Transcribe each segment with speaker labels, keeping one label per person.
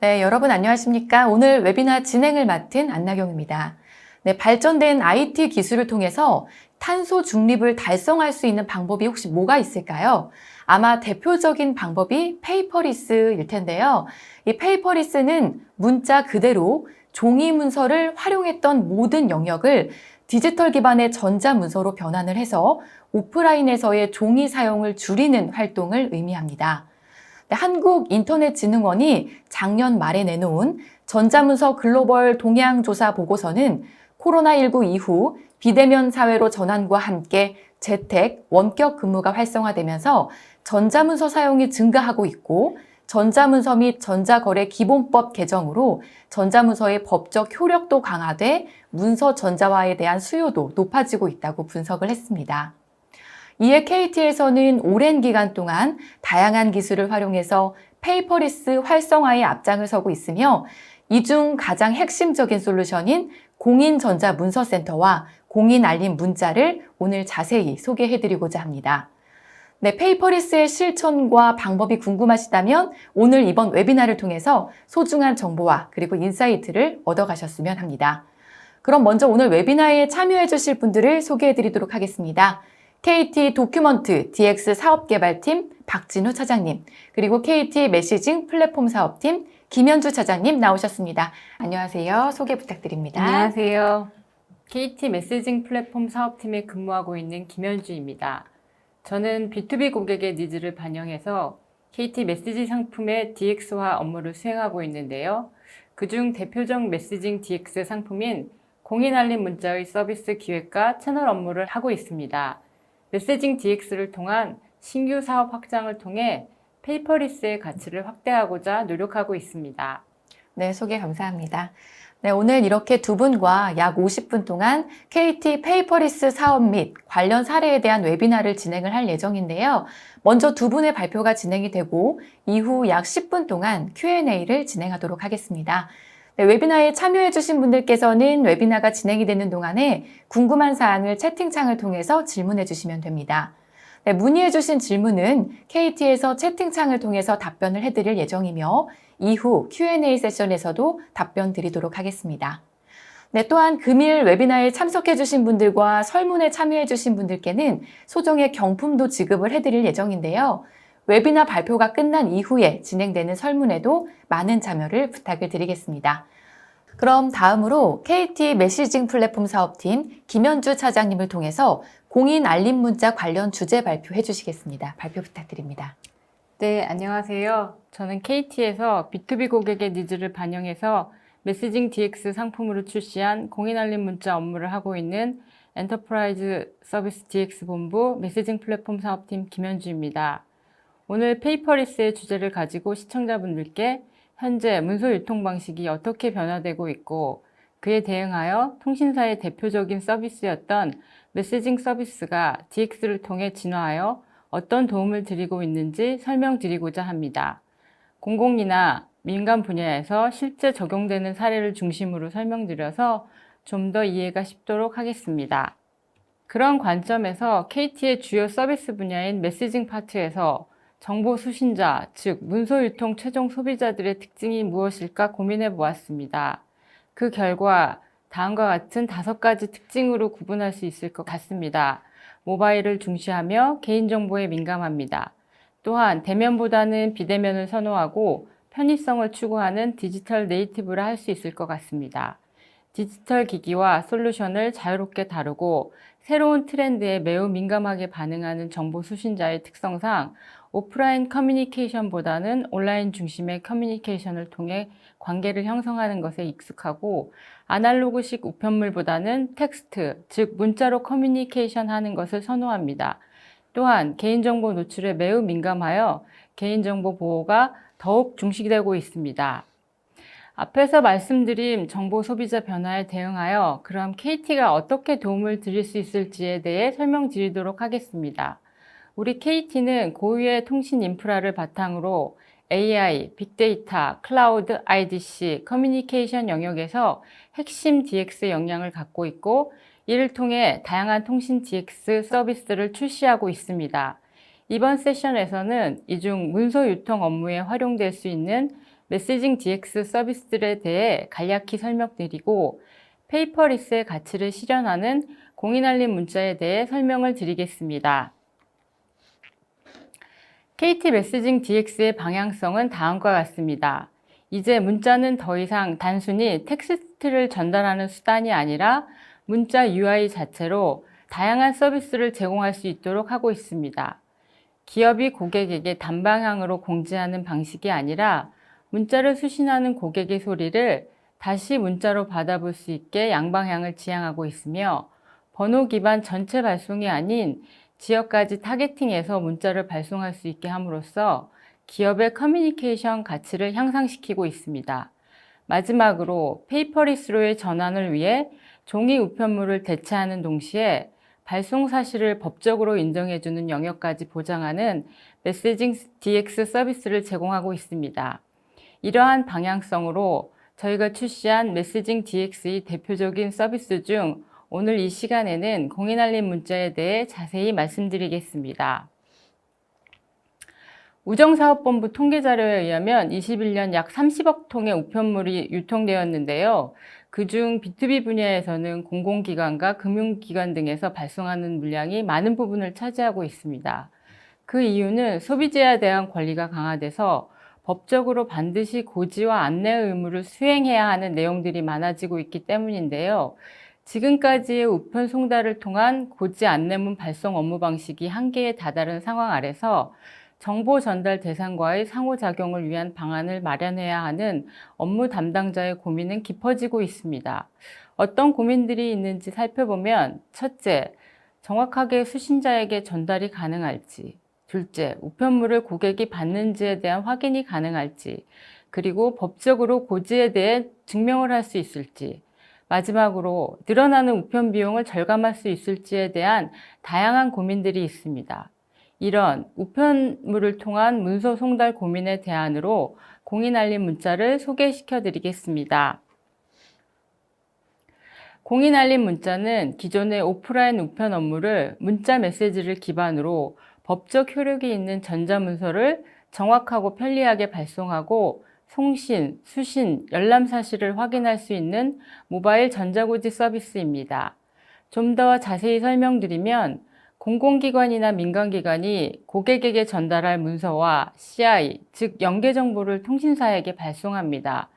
Speaker 1: 네, 여러분 안녕하십니까? 오늘 웨비나 진행을 맡은 안나경입니다. 네, 발전된 IT 기술을 통해서 탄소 중립을 달성할 수 있는 방법이 혹시 뭐가 있을까요? 아마 대표적인 방법이 페이퍼리스일 텐데요. 이 페이퍼리스는 문자 그대로 종이 문서를 활용했던 모든 영역을 디지털 기반의 전자 문서로 변환을 해서 오프라인에서의 종이 사용을 줄이는 활동을 의미합니다. 한국인터넷진흥원이 작년 말에 내놓은 전자문서 글로벌 동향 조사 보고서는 코로나19 이후 비대면 사회로 전환과 함께 재택, 원격 근무가 활성화되면서 전자문서 사용이 증가하고 있고 전자문서 및 전자거래 기본법 개정으로 전자문서의 법적 효력도 강화돼 문서 전자화에 대한 수요도 높아지고 있다고 분석을 했습니다. 이에 KT에서는 오랜 기간 동안 다양한 기술을 활용해서 페이퍼리스 활성화에 앞장을 서고 있으며 이 중 가장 핵심적인 솔루션인 공인전자문서센터와 공인알림 문자를 오늘 자세히 소개해드리고자 합니다. 네, 페이퍼리스의 실천과 방법이 궁금하시다면 오늘 이번 웨비나를 통해서 소중한 정보와 그리고 인사이트를 얻어가셨으면 합니다. 그럼 먼저 오늘 웨비나에 참여해 주실 분들을 소개해 드리도록 하겠습니다. KT 도큐먼트 DX 사업개발팀 박진우 차장님, 그리고 KT 메시징 플랫폼 사업팀 김현주 차장님 나오셨습니다. 안녕하세요. 소개 부탁드립니다.
Speaker 2: 안녕하세요. KT 메시징 플랫폼 사업팀에 근무하고 있는 김현주입니다. 저는 B2B 고객의 니즈를 반영해서 KT 메시지 상품의 DX화 업무를 수행하고 있는데요. 그중 대표적 메시징 DX 상품인 공인알림 문자의 서비스 기획과 채널 업무를 하고 있습니다. 메시징 DX를 통한 신규 사업 확장을 통해 페이퍼리스의 가치를 확대하고자 노력하고 있습니다.
Speaker 1: 네, 소개 감사합니다. 네, 오늘 이렇게 두 분과 약 50분 동안 KT 페이퍼리스 사업 및 관련 사례에 대한 웨비나를 진행을 할 예정인데요. 먼저 두 분의 발표가 진행이 되고 이후 약 10분 동안 Q&A를 진행하도록 하겠습니다. 네, 웨비나에 참여해주신 분들께서는 웨비나가 진행이 되는 동안에 궁금한 사항을 채팅창을 통해서 질문해 주시면 됩니다. 네, 문의해주신 질문은 KT에서 채팅창을 통해서 답변을 해드릴 예정이며 이후 Q&A 세션에서도 답변 드리도록 하겠습니다. 네, 또한 금일 웨비나에 참석해주신 분들과 설문에 참여해주신 분들께는 소정의 경품도 지급을 해드릴 예정인데요. 웨비나 발표가 끝난 이후에 진행되는 설문에도 많은 참여를 부탁을 드리겠습니다. 그럼 다음으로 KT 메시징 플랫폼 사업팀 김현주 차장님을 통해서 공인 알림 문자 관련 주제 발표해 주시겠습니다. 발표 부탁드립니다.
Speaker 2: 네, 안녕하세요. 저는 KT에서 B2B 고객의 니즈를 반영해서 메시징 DX 상품으로 출시한 공인알림 문자 업무를 하고 있는 엔터프라이즈 서비스 DX 본부 메시징 플랫폼 사업팀 김현주입니다. 오늘 페이퍼리스의 주제를 가지고 시청자분들께 현재 문서 유통 방식이 어떻게 변화되고 있고 그에 대응하여 통신사의 대표적인 서비스였던 메시징 서비스가 DX를 통해 진화하여 어떤 도움을 드리고 있는지 설명드리고자 합니다. 공공이나 민간 분야에서 실제 적용되는 사례를 중심으로 설명드려서 좀 더 이해가 쉽도록 하겠습니다. 그런 관점에서 KT의 주요 서비스 분야인 메시징 파트에서 정보 수신자, 즉 문서 유통 최종 소비자들의 특징이 무엇일까 고민해 보았습니다. 그 결과 다음과 같은 5가지 특징으로 구분할 수 있을 것 같습니다. 모바일을 중시하며 개인정보에 민감합니다. 또한 대면보다는 비대면을 선호하고 편의성을 추구하는 디지털 네이티브라 할 수 있을 것 같습니다. 디지털 기기와 솔루션을 자유롭게 다루고 새로운 트렌드에 매우 민감하게 반응하는 정보 수신자의 특성상 오프라인 커뮤니케이션보다는 온라인 중심의 커뮤니케이션을 통해 관계를 형성하는 것에 익숙하고 아날로그식 우편물보다는 텍스트, 즉 문자로 커뮤니케이션 하는 것을 선호합니다. 또한 개인정보 노출에 매우 민감하여 개인정보 보호가 더욱 중시되고 있습니다. 앞에서 말씀드린 정보 소비자 변화에 대응하여 그럼 KT가 어떻게 도움을 드릴 수 있을지에 대해 설명드리도록 하겠습니다. 우리 KT는 고유의 통신 인프라를 바탕으로 AI, 빅데이터, 클라우드, IDC, 커뮤니케이션 영역에서 핵심 DX 역량을 갖고 있고 이를 통해 다양한 통신 DX 서비스를 출시하고 있습니다. 이번 세션에서는 이 중 문서 유통 업무에 활용될 수 있는 메시징 DX 서비스들에 대해 간략히 설명드리고 페이퍼리스의 가치를 실현하는 공인 알림 문자에 대해 설명을 드리겠습니다. KT 메시징 DX의 방향성은 다음과 같습니다. 이제 문자는 더 이상 단순히 텍스트를 전달하는 수단이 아니라 문자 UI 자체로 다양한 서비스를 제공할 수 있도록 하고 있습니다. 기업이 고객에게 단방향으로 공지하는 방식이 아니라 문자를 수신하는 고객의 소리를 다시 문자로 받아볼 수 있게 양방향을 지향하고 있으며 번호 기반 전체 발송이 아닌 지역까지 타겟팅해서 문자를 발송할 수 있게 함으로써 기업의 커뮤니케이션 가치를 향상시키고 있습니다. 마지막으로 페이퍼리스로의 전환을 위해 종이 우편물을 대체하는 동시에 발송 사실을 법적으로 인정해주는 영역까지 보장하는 메시징 DX 서비스를 제공하고 있습니다. 이러한 방향성으로 저희가 출시한 메시징 DX의 대표적인 서비스 중 오늘 이 시간에는 공인 알림 문자에 대해 자세히 말씀드리겠습니다. 우정사업본부 통계자료에 의하면 21년 약 30억 통의 우편물이 유통되었는데요. 그중 B2B 분야에서는 공공기관과 금융기관 등에서 발송하는 물량이 많은 부분을 차지하고 있습니다. 그 이유는 소비자에 대한 권리가 강화돼서 법적으로 반드시 고지와 안내 의무를 수행해야 하는 내용들이 많아지고 있기 때문인데요. 지금까지의 우편 송달을 통한 고지 안내문 발송 업무 방식이 한계에 다다른 상황 아래서 정보 전달 대상과의 상호작용을 위한 방안을 마련해야 하는 업무 담당자의 고민은 깊어지고 있습니다. 어떤 고민들이 있는지 살펴보면 첫째, 정확하게 수신자에게 전달이 가능할지, 둘째, 우편물을 고객이 받는지에 대한 확인이 가능할지, 그리고 법적으로 고지에 대해 증명을 할 수 있을지, 마지막으로 늘어나는 우편 비용을 절감할 수 있을지에 대한 다양한 고민들이 있습니다. 이런 우편물을 통한 문서 송달 고민의 대안으로 공인 알림 문자를 소개시켜 드리겠습니다. 공인 알림 문자는 기존의 오프라인 우편 업무를 문자 메시지를 기반으로 법적 효력이 있는 전자문서를 정확하고 편리하게 발송하고 송신, 수신, 열람 사실을 확인할 수 있는 모바일 전자고지 서비스입니다. 좀 더 자세히 설명드리면 공공기관이나 민간기관이 고객에게 전달할 문서와 CI, 즉 연계 정보를 통신사에게 발송합니다.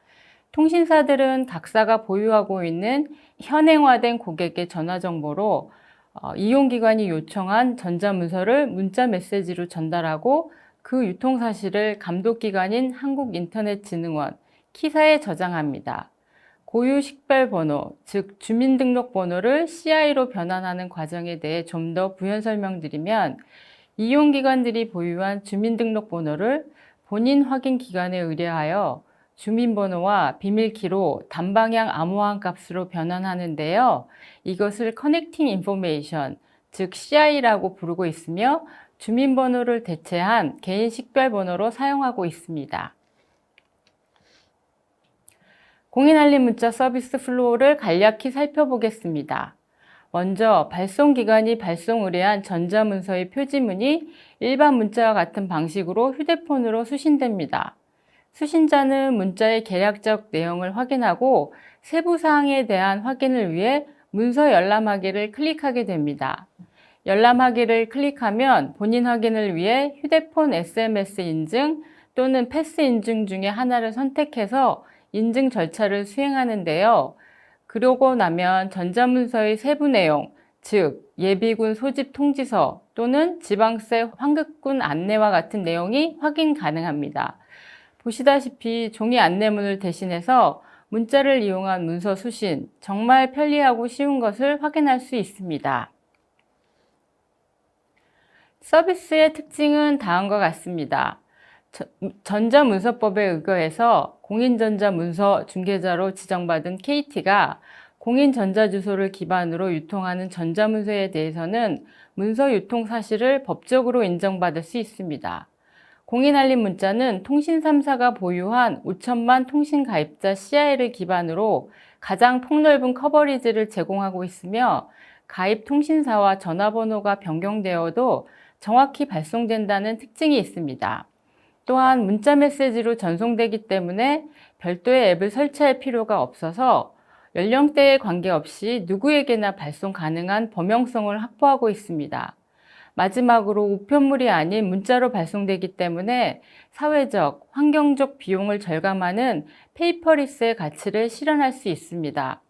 Speaker 2: 통신사들은 각사가 보유하고 있는 현행화된 고객의 전화 정보로 이용기관이 요청한 전자문서를 문자 메시지로 전달하고 그 유통 사실을 감독기관인 한국인터넷진흥원, 키사에 저장합니다. 고유 식별번호, 즉 주민등록번호를 CI로 변환하는 과정에 대해 좀 더 부연 설명드리면 이용기관들이 보유한 주민등록번호를 본인 확인 기관에 의뢰하여 주민번호와 비밀키로 단방향 암호화 값으로 변환하는데요. 이것을 커넥팅 인포메이션, 즉 CI라고 부르고 있으며 주민번호를 대체한 개인 식별번호로 사용하고 있습니다. 공인 알림 문자 서비스 플로우를 간략히 살펴보겠습니다. 먼저 발송기관이 발송 의뢰한 전자문서의 표지문이 일반 문자와 같은 방식으로 휴대폰으로 수신됩니다. 수신자는 문자의 개략적 내용을 확인하고 세부사항에 대한 확인을 위해 문서 열람하기를 클릭하게 됩니다. 열람하기를 클릭하면 본인 확인을 위해 휴대폰 SMS 인증 또는 패스 인증 중에 하나를 선택해서 인증 절차를 수행하는데요. 그러고 나면 전자문서의 세부 내용, 즉 예비군 소집 통지서 또는 지방세 환급군 안내와 같은 내용이 확인 가능합니다. 보시다시피 종이 안내문을 대신해서 문자를 이용한 문서 수신, 정말 편리하고 쉬운 것을 확인할 수 있습니다. 서비스의 특징은 다음과 같습니다. 전자문서법에 의거해서 공인전자문서 중개자로 지정받은 KT가 공인전자주소를 기반으로 유통하는 전자문서에 대해서는 문서 유통 사실을 법적으로 인정받을 수 있습니다. 공인알림 문자는 통신 3사가 보유한 5천만 통신 가입자 CI를 기반으로 가장 폭넓은 커버리지를 제공하고 있으며 가입 통신사와 전화번호가 변경되어도 정확히 발송된다는 특징이 있습니다. 또한 문자 메시지로 전송되기 때문에 별도의 앱을 설치할 필요가 없어서 연령대에 관계없이 누구에게나 발송 가능한 범용성을 확보하고 있습니다. 마지막으로 우편물이 아닌 문자로 발송되기 때문에 사회적, 환경적 비용을 절감하는 페이퍼리스의 가치를 실현할 수 있습니다.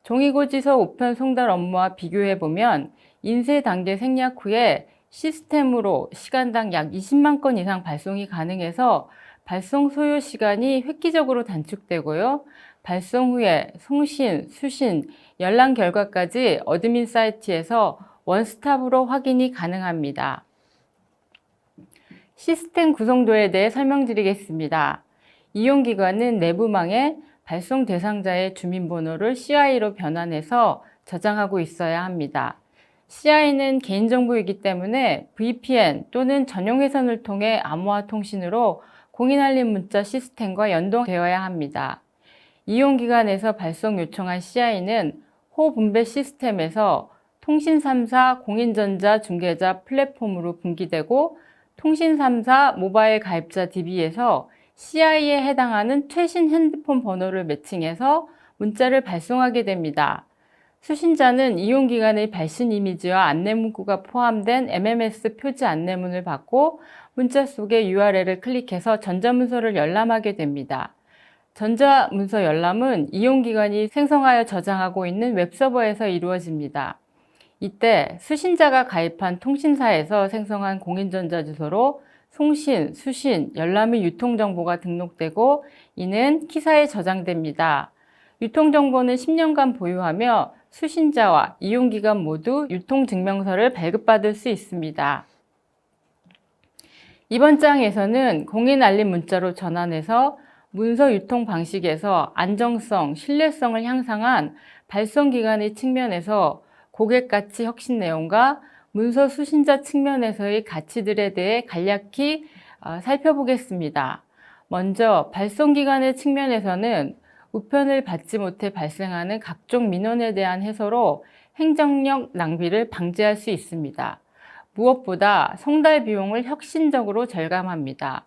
Speaker 2: 종이고지서 우편 송달 업무와 비교해보면 인쇄 단계 생략 후에 시스템으로 시간당 약 20만 건 이상 발송이 가능해서 발송 소요 시간이 획기적으로 단축되고요. 발송 후에 송신, 수신, 열람 결과까지 어드민 사이트에서 원스톱으로 확인이 가능합니다. 시스템 구성도에 대해 설명드리겠습니다. 이용기관은 내부망에 발송 대상자의 주민번호를 CI로 변환해서 저장하고 있어야 합니다. CI는 개인정보이기 때문에 VPN 또는 전용 회선을 통해 암호화 통신으로 공인알림 문자 시스템과 연동되어야 합니다. 이용기관에서 발송 요청한 CI는 호분배 시스템에서 통신 3사 공인전자 중개자 플랫폼으로 분기되고 통신 3사 모바일 가입자 DB에서 CI에 해당하는 최신 핸드폰 번호를 매칭해서 문자를 발송하게 됩니다. 수신자는 이용기관의 발신 이미지와 안내문구가 포함된 MMS 표지 안내문을 받고 문자 속의 URL을 클릭해서 전자문서를 열람하게 됩니다. 전자문서 열람은 이용기관이 생성하여 저장하고 있는 웹서버에서 이루어집니다. 이때 수신자가 가입한 통신사에서 생성한 공인전자 주소로 송신, 수신, 열람 및 유통정보가 등록되고 이는 키사에 저장됩니다. 유통정보는 10년간 보유하며 수신자와 이용기관 모두 유통증명서를 발급받을 수 있습니다. 이번 장에서는 공인알림 문자로 전환해서 문서 유통 방식에서 안정성, 신뢰성을 향상한 발송기관의 측면에서 고객가치 혁신 내용과 문서 수신자 측면에서의 가치들에 대해 간략히 살펴보겠습니다. 먼저 발송기관의 측면에서는 우편을 받지 못해 발생하는 각종 민원에 대한 해소로 행정력 낭비를 방지할 수 있습니다. 무엇보다 송달 비용을 혁신적으로 절감합니다.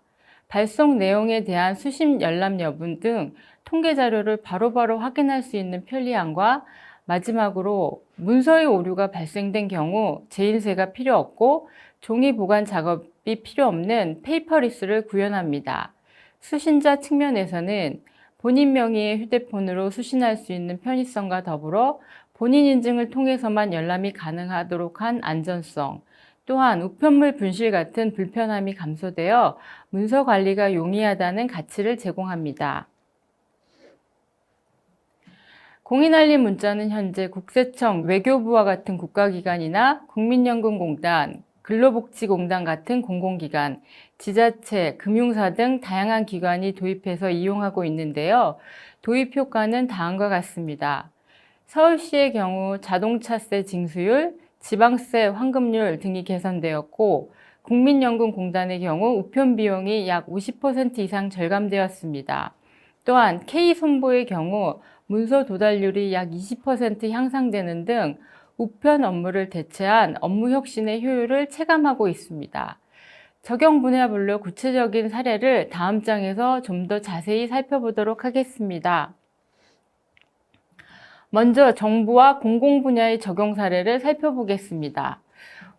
Speaker 2: 발송 내용에 대한 수신 열람 여부 등 통계 자료를 바로바로 확인할 수 있는 편리함과 마지막으로 문서의 오류가 발생된 경우 재인쇄가 필요 없고 종이 보관 작업이 필요 없는 페이퍼리스를 구현합니다. 수신자 측면에서는 본인 명의의 휴대폰으로 수신할 수 있는 편의성과 더불어 본인 인증을 통해서만 열람이 가능하도록 한 안전성, 또한 우편물 분실 같은 불편함이 감소되어 문서 관리가 용이하다는 가치를 제공합니다. 공인알림 문자는 현재 국세청, 외교부와 같은 국가기관이나 국민연금공단, 근로복지공단 같은 공공기관, 지자체, 금융사 등 다양한 기관이 도입해서 이용하고 있는데요. 도입 효과는 다음과 같습니다. 서울시의 경우 자동차세 징수율, 지방세 환급률 등이 개선되었고 국민연금공단의 경우 우편 비용이 약 50% 이상 절감되었습니다. 또한 K손보의 경우 문서 도달률이 약 20% 향상되는 등 우편 업무를 대체한 업무 혁신의 효율을 체감하고 있습니다. 적용 분야별로 구체적인 사례를 다음 장에서 좀 더 자세히 살펴보도록 하겠습니다. 먼저 정부와 공공 분야의 적용 사례를 살펴보겠습니다.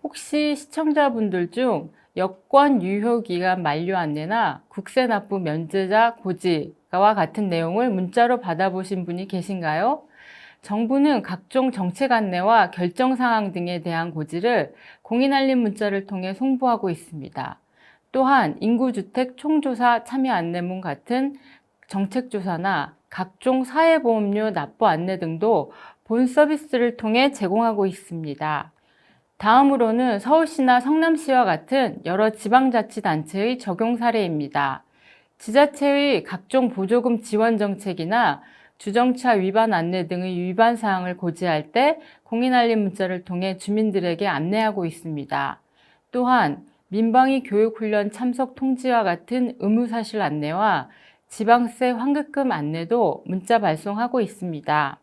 Speaker 2: 혹시 시청자분들 중 여권 유효기간 만료 안내나 국세 납부 면제자 고지와 같은 내용을 문자로 받아보신 분이 계신가요? 정부는 각종 정책 안내와 결정 사항 등에 대한 고지를 공인알림 문자를 통해 송부하고 있습니다. 또한 인구주택 총조사 참여 안내문 같은 정책조사나 각종 사회보험료 납부 안내 등도 본 서비스를 통해 제공하고 있습니다. 다음으로는 서울시나 성남시와 같은 여러 지방자치단체의 적용 사례입니다. 지자체의 각종 보조금 지원 정책이나 주정차 위반 안내 등의 위반 사항을 고지할 때 공인알림 문자를 통해 주민들에게 안내하고 있습니다. 또한 민방위 교육훈련 참석 통지와 같은 의무사실 안내와 지방세 환급금 안내도 문자 발송하고 있습니다.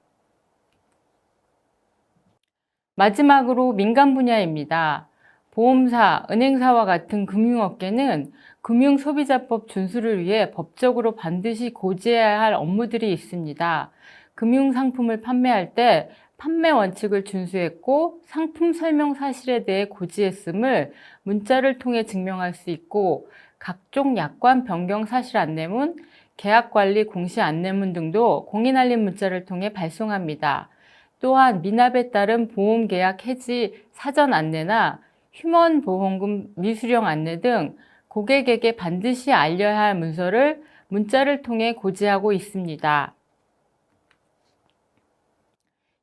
Speaker 2: 마지막으로 민간 분야입니다. 보험사, 은행사와 같은 금융업계는 금융소비자법 준수를 위해 법적으로 반드시 고지해야 할 업무들이 있습니다. 금융상품을 판매할 때 판매 원칙을 준수했고 상품 설명 사실에 대해 고지했음을 문자를 통해 증명할 수 있고 각종 약관 변경 사실 안내문, 계약관리 공시 안내문 등도 공인알림 문자를 통해 발송합니다. 또한 미납에 따른 보험계약 해지 사전 안내나 휴먼보험금 미수령 안내 등 고객에게 반드시 알려야 할 문서를 문자를 통해 고지하고 있습니다.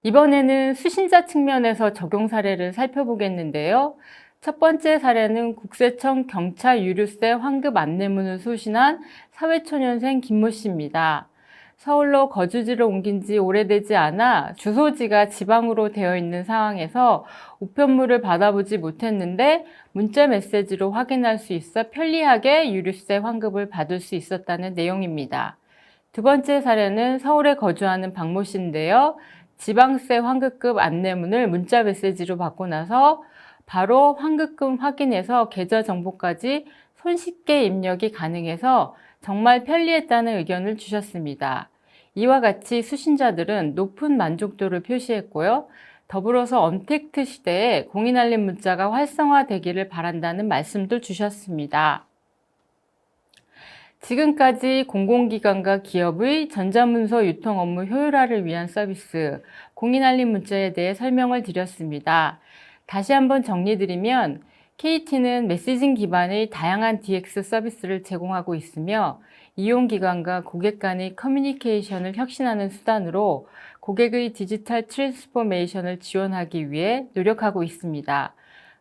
Speaker 2: 이번에는 수신자 측면에서 적용 사례를 살펴보겠는데요. 첫 번째 사례는 국세청 경차 유류세 환급 안내문을 수신한 사회초년생 김모 씨입니다. 서울로 거주지를 옮긴 지 오래되지 않아 주소지가 지방으로 되어 있는 상황에서 우편물을 받아보지 못했는데 문자 메시지로 확인할 수 있어 편리하게 유류세 환급을 받을 수 있었다는 내용입니다. 두 번째 사례는 서울에 거주하는 박모 씨인데요. 지방세 환급금 안내문을 문자 메시지로 받고 나서 바로 환급금 확인해서 계좌 정보까지 손쉽게 입력이 가능해서 정말 편리했다는 의견을 주셨습니다. 이와 같이 수신자들은 높은 만족도를 표시했고요. 더불어서 언택트 시대에 공인알림 문자가 활성화되기를 바란다는 말씀도 주셨습니다. 지금까지 공공기관과 기업의 전자문서 유통 업무 효율화를 위한 서비스, 공인알림 문자에 대해 설명을 드렸습니다. 다시 한번 정리드리면 KT는 메시징 기반의 다양한 DX 서비스를 제공하고 있으며 이용기관과 고객 간의 커뮤니케이션을 혁신하는 수단으로 고객의 디지털 트랜스포메이션을 지원하기 위해 노력하고 있습니다.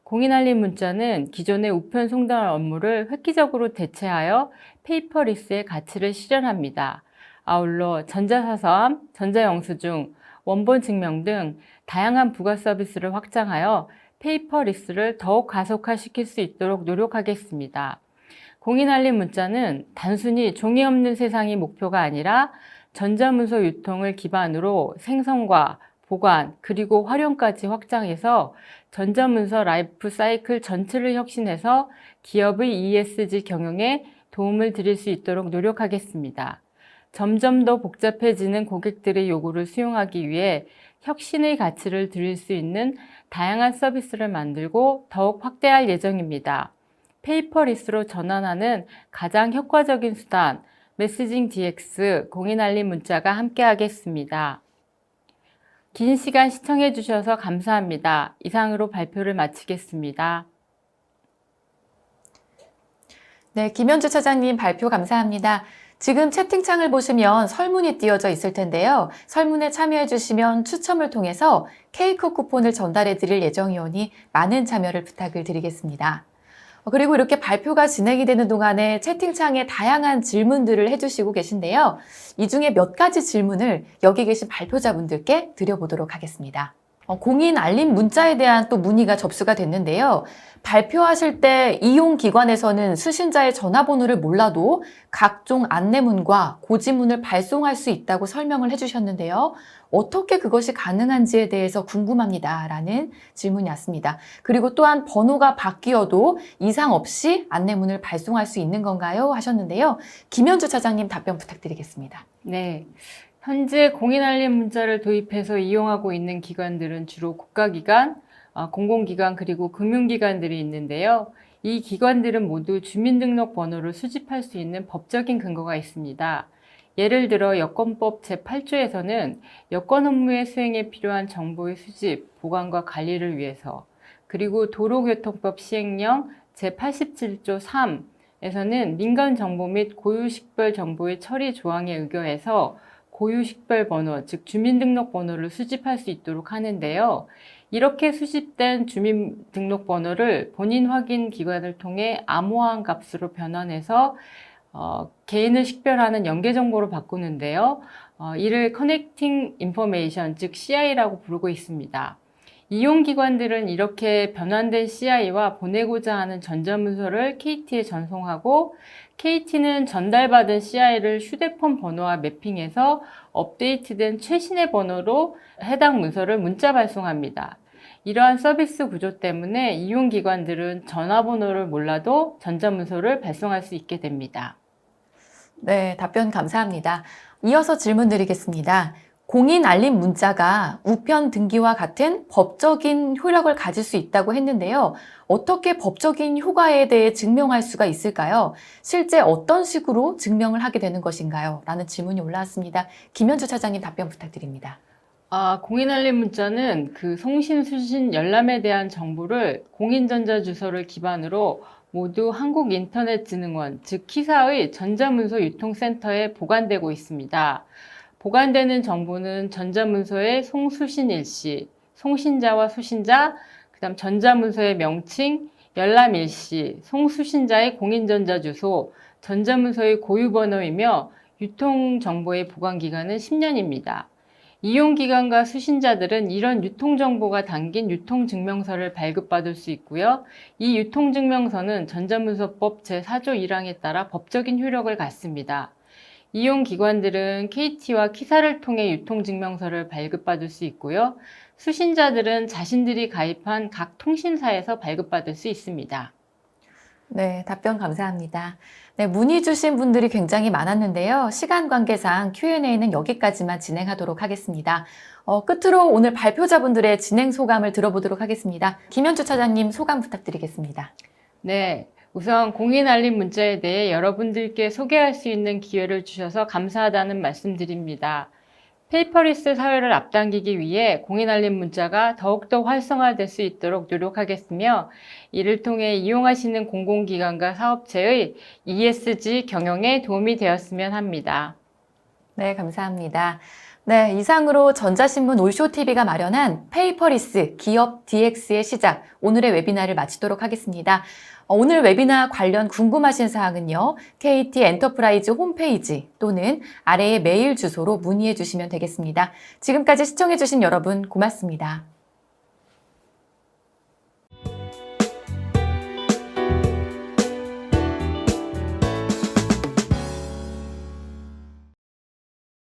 Speaker 2: 공인알림 문자는 기존의 우편 송달 업무를 획기적으로 대체하여 페이퍼리스의 가치를 실현합니다. 아울러 전자사서함, 전자영수증, 원본 증명 등 다양한 부가 서비스를 확장하여 페이퍼리스를 더욱 가속화시킬 수 있도록 노력하겠습니다. 공인알림 문자는 단순히 종이 없는 세상이 목표가 아니라 전자문서 유통을 기반으로 생성과 보관, 그리고 활용까지 확장해서 전자문서 라이프 사이클 전체를 혁신해서 기업의 ESG 경영에 도움을 드릴 수 있도록 노력하겠습니다. 점점 더 복잡해지는 고객들의 요구를 수용하기 위해 혁신의 가치를 드릴 수 있는 다양한 서비스를 만들고 더욱 확대할 예정입니다. 페이퍼리스로 전환하는 가장 효과적인 수단, 메시징 DX 공인알림 문자가 함께하겠습니다. 긴 시간 시청해 주셔서 감사합니다. 이상으로 발표를 마치겠습니다.
Speaker 1: 네, 김현주 차장님 발표 감사합니다. 지금 채팅창을 보시면 설문이 띄어져 있을 텐데요. 설문에 참여해 주시면 추첨을 통해서 케이크 쿠폰을 전달해 드릴 예정이오니 많은 참여를 부탁을 드리겠습니다. 그리고 이렇게 발표가 진행이 되는 동안에 채팅창에 다양한 질문들을 해주시고 계신데요. 이 중에 몇 가지 질문을 여기 계신 발표자분들께 드려보도록 하겠습니다. 공인 알림 문자에 대한 또 문의가 접수가 됐는데요. 발표하실 때 이용기관에서는 수신자의 전화번호를 몰라도 각종 안내문과 고지문을 발송할 수 있다고 설명을 해주셨는데요. 어떻게 그것이 가능한지에 대해서 궁금합니다. 라는 질문이 왔습니다. 그리고 또한 번호가 바뀌어도 이상 없이 안내문을 발송할 수 있는 건가요? 하셨는데요. 김현주 차장님 답변 부탁드리겠습니다.
Speaker 2: 네. 현재 공인알림 문자를 도입해서 이용하고 있는 기관들은 주로 국가기관, 공공기관 그리고 금융기관들이 있는데요. 이 기관들은 모두 주민등록번호를 수집할 수 있는 법적인 근거가 있습니다. 예를 들어 여권법 제8조에서는 여권 업무의 수행에 필요한 정보의 수집, 보관과 관리를 위해서, 그리고 도로교통법 시행령 제87조 3에서는 민간정보 및 고유식별 정보의 처리 조항에 의거해서 고유식별 번호, 즉 주민등록번호를 수집할 수 있도록 하는데요. 이렇게 수집된 주민등록번호를 본인 확인 기관을 통해 암호화한 값으로 변환해서 개인을 식별하는 연계정보로 바꾸는데요. 이를 Connecting Information, 즉 CI라고 부르고 있습니다. 이용기관들은 이렇게 변환된 CI와 보내고자 하는 전자문서를 KT에 전송하고 KT는 전달받은 CI를 휴대폰 번호와 매핑해서 업데이트된 최신의 번호로 해당 문서를 문자 발송합니다. 이러한 서비스 구조 때문에 이용기관들은 전화번호를 몰라도 전자문서를 발송할 수 있게 됩니다.
Speaker 1: 네, 답변 감사합니다. 이어서 질문 드리겠습니다. 공인 알림 문자가 우편 등기와 같은 법적인 효력을 가질 수 있다고 했는데요. 어떻게 법적인 효과에 대해 증명할 수가 있을까요? 실제 어떤 식으로 증명을 하게 되는 것인가요? 라는 질문이 올라왔습니다. 김현주 차장님 답변 부탁드립니다.
Speaker 2: 공인알림 문자는 그 송신, 수신, 열람에 대한 정보를 공인전자주소를 기반으로 모두 한국인터넷진흥원, 즉 키사의 전자문서 유통센터에 보관되고 있습니다. 보관되는 정보는 전자문서의 송수신 일시, 송신자와 수신자, 그다음 전자문서의 명칭, 열람 일시, 송수신자의 공인전자주소, 전자문서의 고유번호이며 유통정보의 보관기간은 10년입니다. 이용기관과 수신자들은 이런 유통정보가 담긴 유통증명서를 발급받을 수 있고요. 이 유통증명서는 전자문서법 제4조 1항에 따라 법적인 효력을 갖습니다. 이용기관들은 KT와 키사를 통해 유통증명서를 발급받을 수 있고요. 수신자들은 자신들이 가입한 각 통신사에서 발급받을 수 있습니다.
Speaker 1: 네, 답변 감사합니다. 네, 문의 주신 분들이 굉장히 많았는데요. 시간 관계상 Q&A는 여기까지만 진행하도록 하겠습니다. 끝으로 오늘 발표자분들의 진행 소감을 들어보도록 하겠습니다. 김현주 차장님 소감 부탁드리겠습니다.
Speaker 2: 네, 우선 공인알림 문자에 대해 여러분들께 소개할 수 있는 기회를 주셔서 감사하다는 말씀드립니다. 페이퍼리스 사회를 앞당기기 위해 공인알림 문자가 더욱더 활성화될 수 있도록 노력하겠으며 이를 통해 이용하시는 공공기관과 사업체의 ESG 경영에 도움이 되었으면 합니다.
Speaker 1: 네, 감사합니다. 네, 이상으로 전자신문 올쇼TV가 마련한 페이퍼리스 기업 DX의 시작, 오늘의 웨비나를 마치도록 하겠습니다. 오늘 웨비나 관련 궁금하신 사항은요, KT 엔터프라이즈 홈페이지 또는 아래의 메일 주소로 문의해 주시면 되겠습니다. 지금까지 시청해 주신 여러분 고맙습니다.